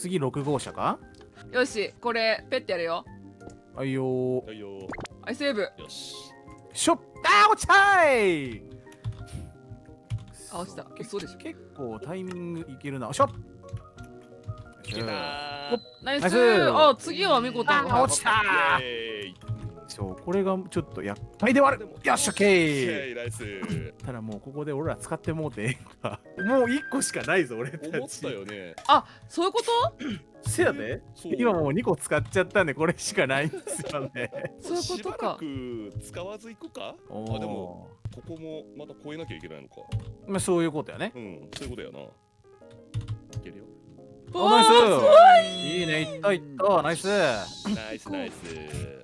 次6号車か。よし、これペッてやるよ。はいよー。はいよはい、セーブ。よし。しょっ、あー、落ちたーい。あ、落ちた。嘘でしょ。結構タイミングいけるな。しょっ。いけたー。ナイスナイスあ、次は見事あ落ちたー。イエーイ。そう、これがちょっと厄介ではある。よっしゃ、けイー。エーイナイス。ただもうここで俺ら使ってもうてええか。もう1個しかないぞ、俺たち。思ったよね。あ、そういうこと？せやで。そう今もう2個使っちゃったんで、これしかないんですよね。そういうことしばらか。く使わず行くか。あ、でもここもまた越えなきゃいけないのか。まあそういうことやね。うんそういうことやな。いけるよ。ナイス。おーすごいいいね、いったいった、ナイス。ナイスナイス。